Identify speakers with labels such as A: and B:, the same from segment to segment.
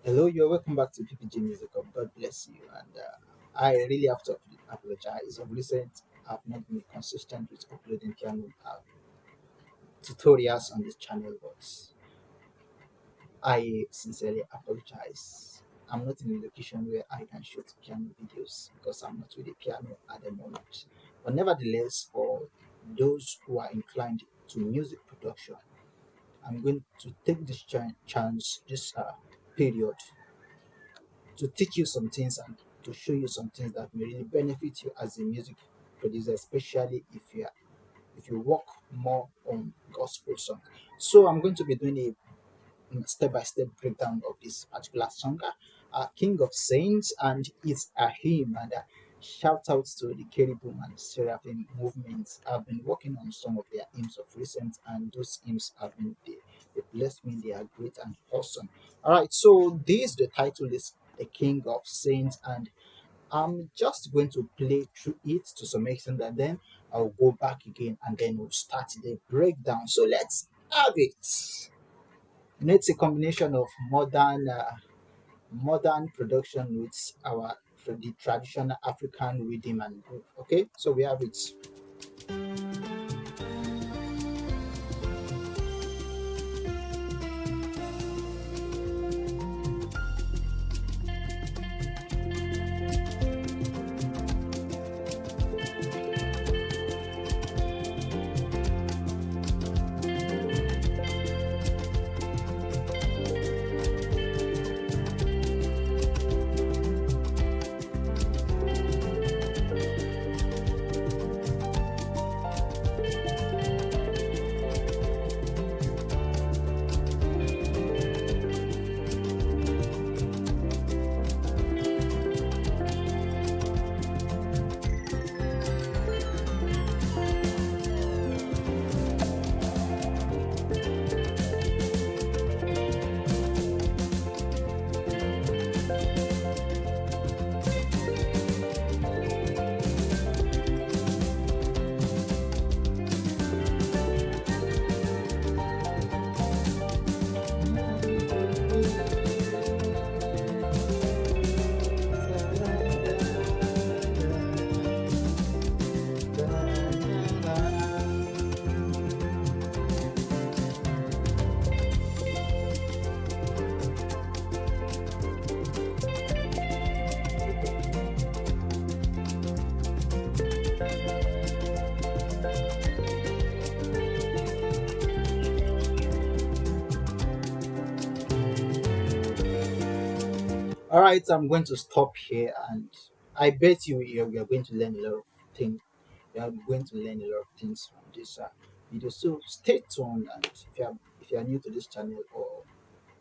A: Hello, you're welcome back to PPG Music. God bless you. And I really have to apologize. Of recent, I've not been consistent with uploading piano tutorials on this channel, but I sincerely apologize. I'm not in a location where I can shoot piano videos because I'm not with the piano at the moment. But nevertheless, for those who are inclined to music production, I'm going to take this chance, this period to teach you some things and to show you some things that may really benefit you as a music producer, especially if you work more on gospel song. So I'm going to be doing a step-by-step breakdown of this particular song, King of Saints, and it's a hymn. And shout out to the Cherubim and Seraphim movements. I've been working on some of their hymns of recent, and those hymns have been they blessed me. They are great and awesome. All right, so this the title is the King of Saints, and I'm just going to play through it to some extent, and then I'll go back again, and then we'll start the breakdown. So let's have it. It's a combination of modern production with the traditional African rhythm and groove. Okay, so we have it. All right, I'm going to stop here, and I bet you're going to learn a lot of things. You are going to learn a lot of things from this video. So stay tuned, and if you are new to this channel, or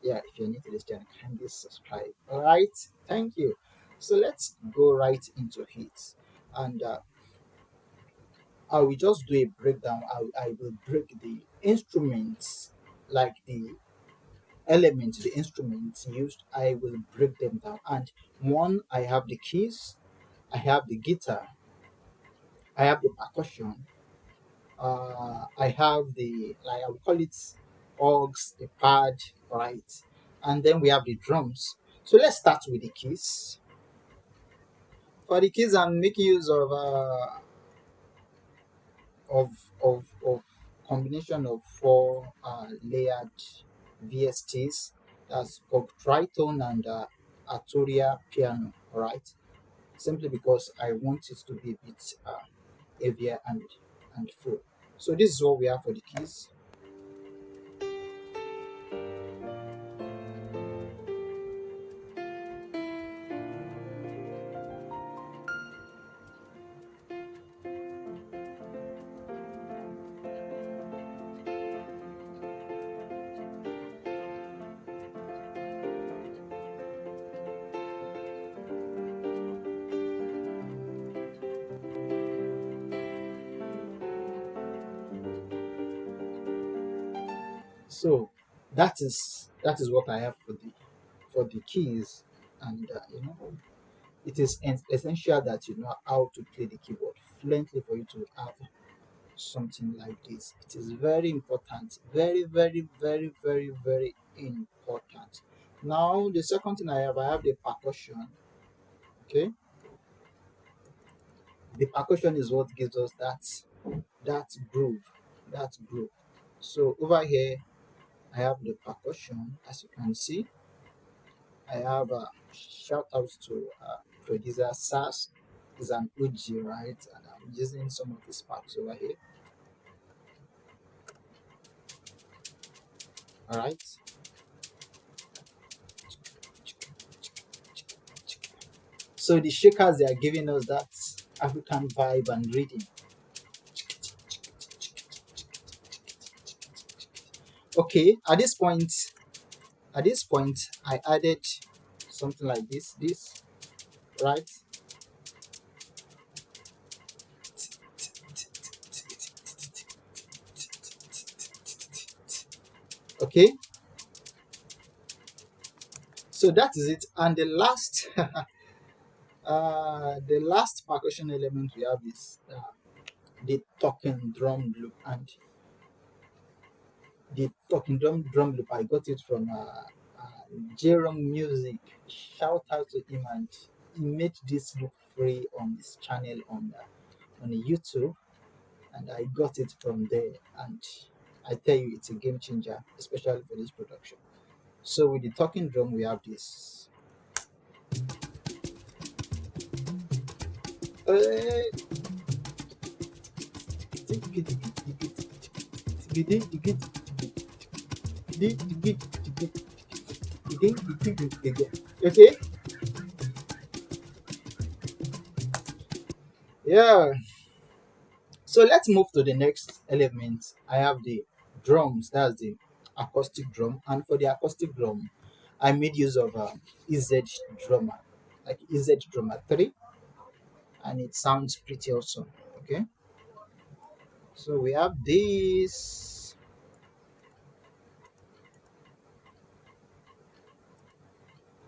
A: yeah, if you're new to this channel, kindly subscribe. All right, thank you. So let's go right into it, and I will just do a breakdown. I will break the instruments, like the elements, the instruments used. I will break them down. And one, I have the keys, I have the guitar, I have the percussion, I have the, like, I will call it orgs, the pad, right? And then we have the drums. So let's start with the keys. For the keys, I'm making use of combination of four layered VSTs. That's called tritone and arturia piano. All right, simply because I want it to be a bit heavier and full. So this is what we have for the keys. So that is what I have for the keys, and it is essential that you know how to play the keyboard fluently for you to have something like this. It is very important, very, very, very, very, very important. Now the second thing I have the percussion. Okay, the percussion is what gives us that groove, that groove. So over here I have the percussion. As you can see, I have a shout out to producer Sas. Is an OG, right? And I'm using some of his parts over here. All right. So the shakers, they are giving us that African vibe and rhythm. Okay, at this point, I added something like this, right? Okay, so that is it. And the last percussion element we have is the talking drum loop, and the talking drum loop I got it from Jerome Music. Shout out to him, and he made this loop free on his channel on YouTube, and I got it from there. And I tell you, it's a game changer, especially for this production. So with the talking drum, we have this. Okay, yeah. So let's move to the next element. I have the drums. That's the acoustic drum, and for the acoustic drum, I made use of EZ drummer, like EZ drummer 3, and it sounds pretty awesome. Okay, so we have this.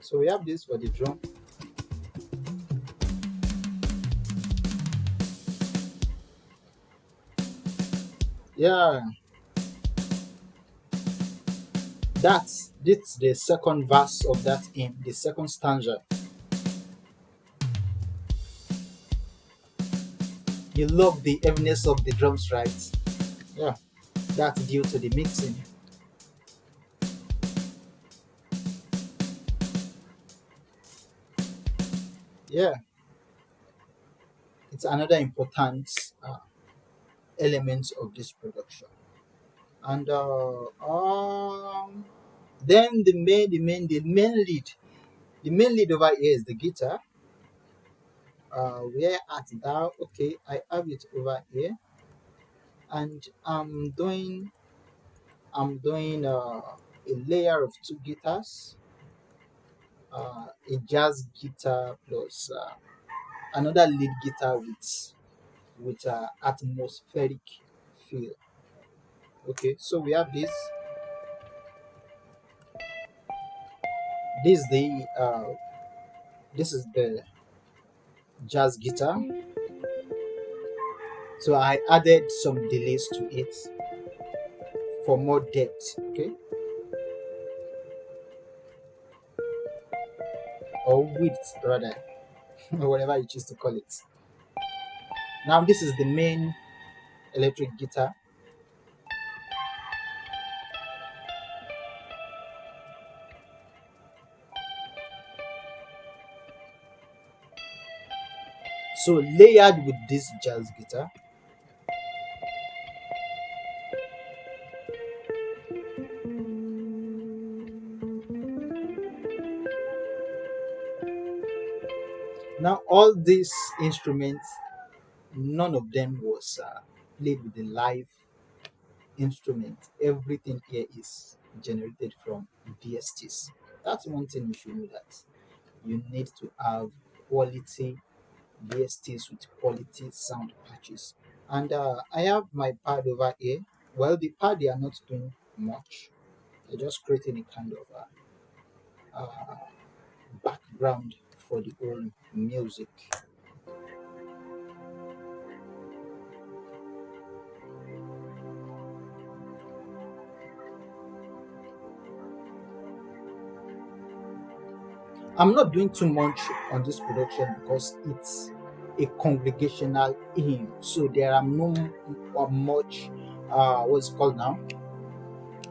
A: So we have this for the drum. Yeah, that's the second verse of that hymn, the second stanza. You love the heaviness of the drums, right? Yeah, that's due to the mixing. Yeah, it's another important element of this production. And then the main lead over here is the guitar. Where at thou? Okay, I have it over here, and I'm doing a layer of two guitars, a jazz guitar plus another lead guitar with atmospheric feel. Okay, so we have this. This is the jazz guitar. So I added some delays to it for more depth. Okay, or width rather, or whatever you choose to call it. Now this is the main electric guitar. So layered with this jazz guitar. Now all these instruments, none of them was played with the live instrument. Everything here is generated from VSTs. That's one thing you should know, that you need to have quality VSTs with quality sound patches. And I have my pad over here. Well, the pad, they are not doing much. They're just creating a kind of background for the whole music. I'm not doing too much on this production because it's a congregational hymn, so there are no much what's it called now,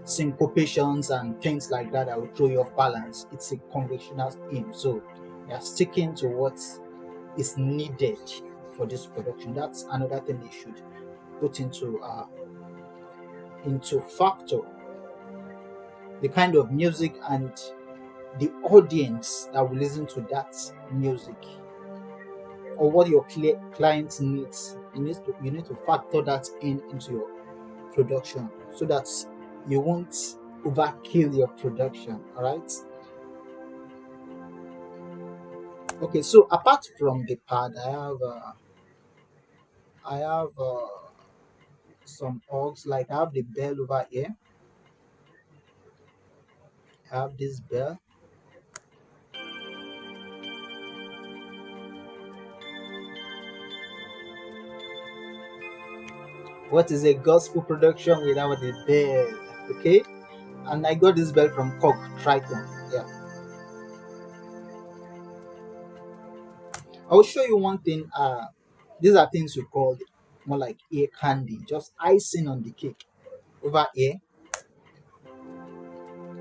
A: syncopations and things like that that will throw you off balance. It's a congregational hymn, so they are sticking to what is needed for this production. That's another thing they should put into factor, the kind of music and the audience that will listen to that music, or what your client needs. You need to factor that into your production so that you won't overkill your production. All right. Okay. So apart from the pad, I have some orgs. Like I have the bell over here. I have this bell. What is a gospel production without a bell? Okay. And I got this bell from Cock Triton. Yeah. I'll show you one thing. These are things we call more like ear candy, just icing on the cake. Over here,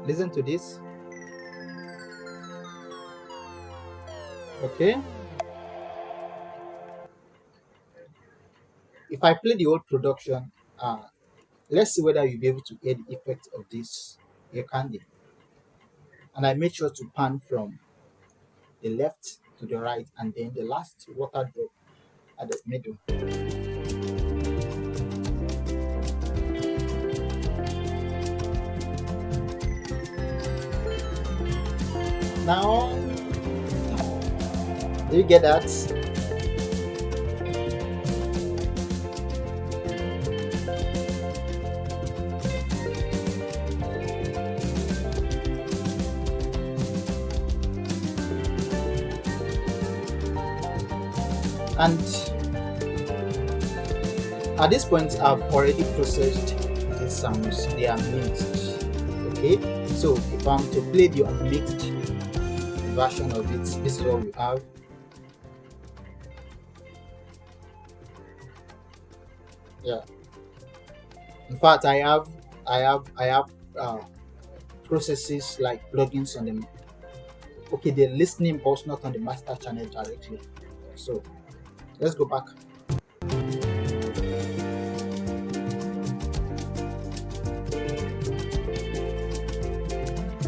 A: listen to this. Okay. If I play the whole production, let's see whether you'll be able to hear the effect of this ear candy. And I made sure to pan from the left to the right, and then the last water drop at the middle. Now, do you get that? And at this point, I've already processed the sounds. They are mixed. Okay, so if I'm to play the unmixed version of it, this is what we have. Yeah. In fact, I have processes like plugins on them. Okay, they're listening, but not on the master channel directly. So let's go back.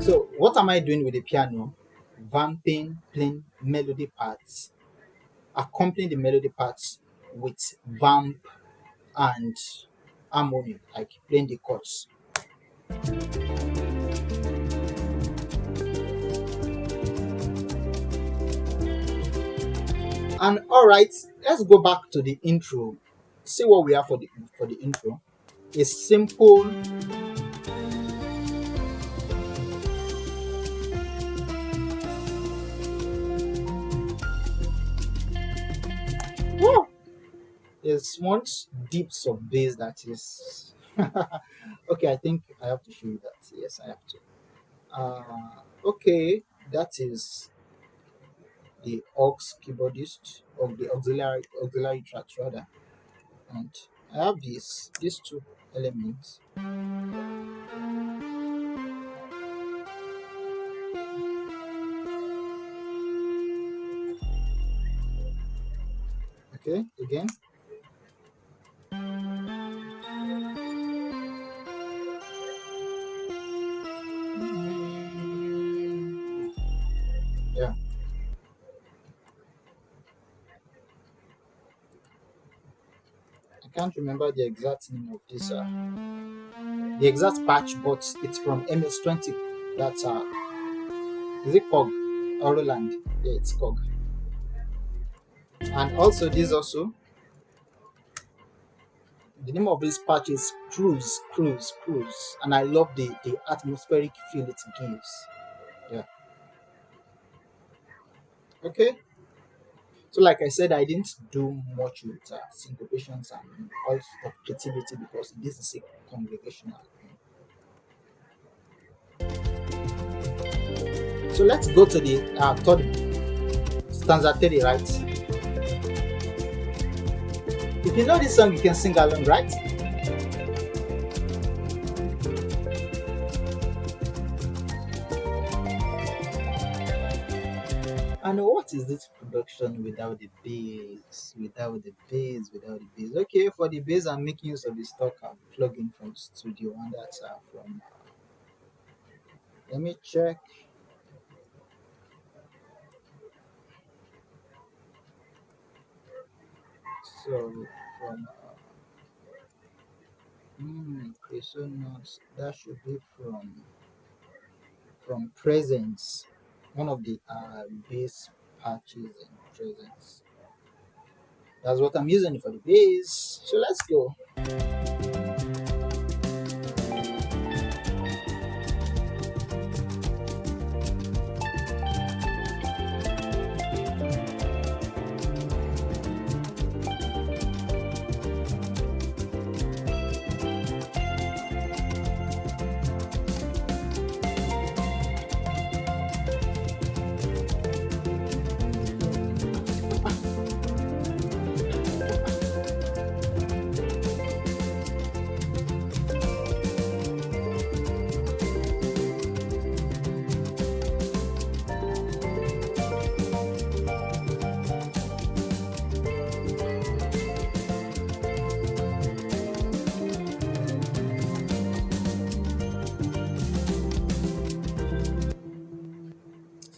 A: So what am I doing with the piano? Vamping, playing melody parts, accompanying the melody parts with vamp and harmony, like playing the chords. And all right, let's go back to the intro. See what we have for the intro. A simple woo, there's one deeps of bass that is okay. I think I have to show you that. Yes, I have to. Okay, that is the aux keyboardist, or the auxiliary tracks rather, and I have these two elements. Okay, again. Yeah, I can't remember the exact name of this, the exact patch, but it's from MS-20. That's is it Cog or Roland? Yeah, it's Cog. And also this also, the name of this patch is Cruise, and I love the atmospheric feel it gives. Yeah. Okay. So like I said, I didn't do much with syncopations and all of creativity because this is a congregational thing. So let's go to the third stanza 30, right? If you know this song, you can sing along, right? And what is this production without the bass? Without the bass, without the bass. Okay, for the bass, I'm making use of the stock plugin from Studio, and that's from. Let me check. So from okay, so notes that should be from Presence, one of the bass patches in Presence. That's what I'm using for the bass. So let's go.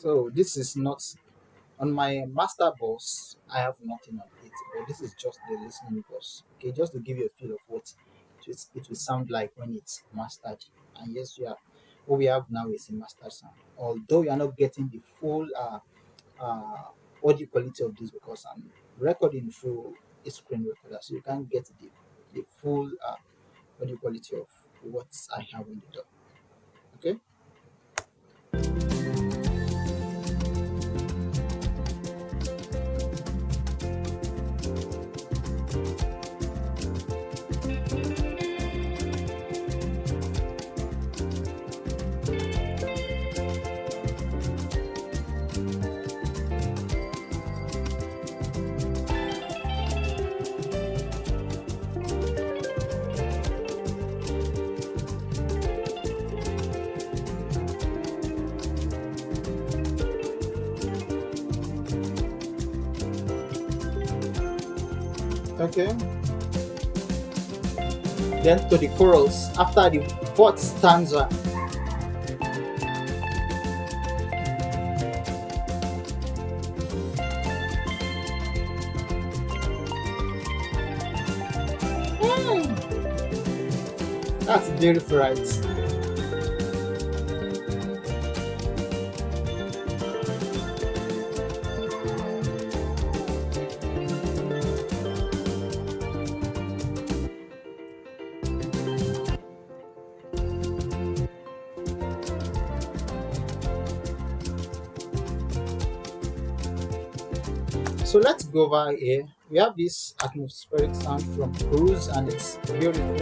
A: So this is not on my master bus. I have nothing on it, but this is just the listening bus. Okay, just to give you a feel of what it will sound like when it's mastered. And yes, yeah, what we have now is a master sound. Although you are not getting the full audio quality of this because I'm recording through a screen recorder, so you can't get the full audio quality of what I have on the door. Okay. Okay. Then to the chorus after the fourth stanza. That's beautiful, right? So let's go over here. We have this atmospheric sound from Cruise, and it's beautiful.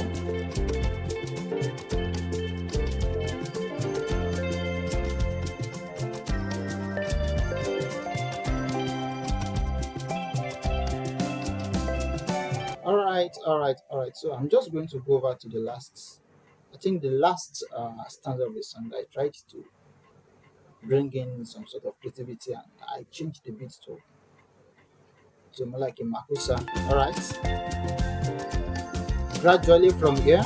A: All right. So I'm just going to go over to the last. I think the last stanza of the song. I tried to bring in some sort of creativity, and I changed the beat to more like a makusa. All right. Gradually from here.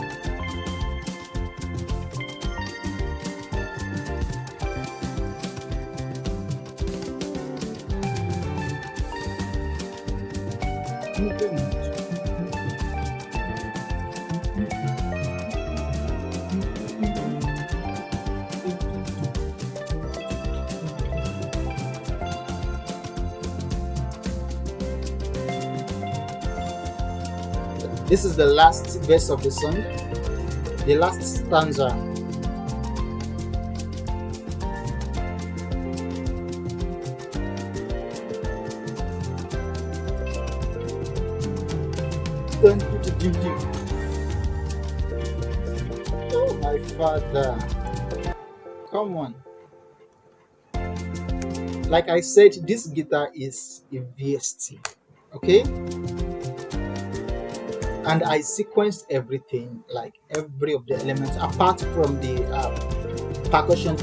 A: This is the last verse of the song, the last stanza. Oh my father, come on. Like I said, this guitar is a VST, okay? And I sequenced everything, like every of the elements, apart from the percussion.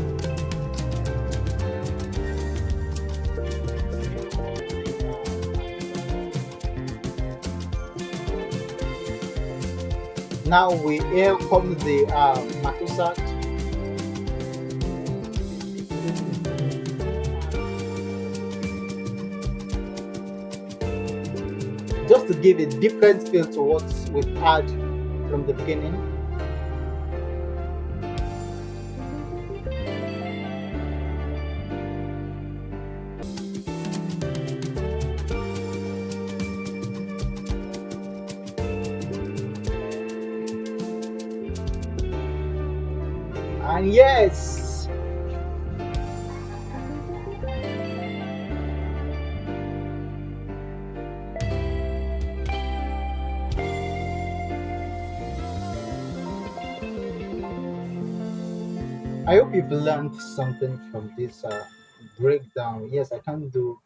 A: Now here comes the Makusa, just to give a different feel to what we've had from the beginning. And yes, I hope you've learned something from this breakdown. Yes, I can do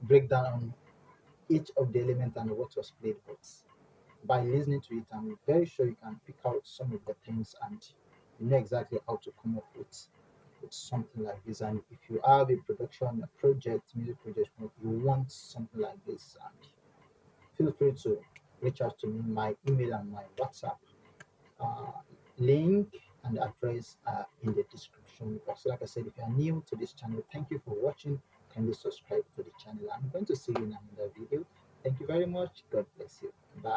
A: breakdown on each of the elements and what was played, but by listening to it, I'm very sure you can pick out some of the things and you know exactly how to come up with something like this. And if you have a production, a project, music project, you want something like this, and feel free to reach out to me. My email and my WhatsApp uh, link and address in the description box. Like I said, if you are new to this channel, thank you for watching. Kindly subscribe to the channel. I'm going to see you in another video. Thank you very much. God bless you. Bye.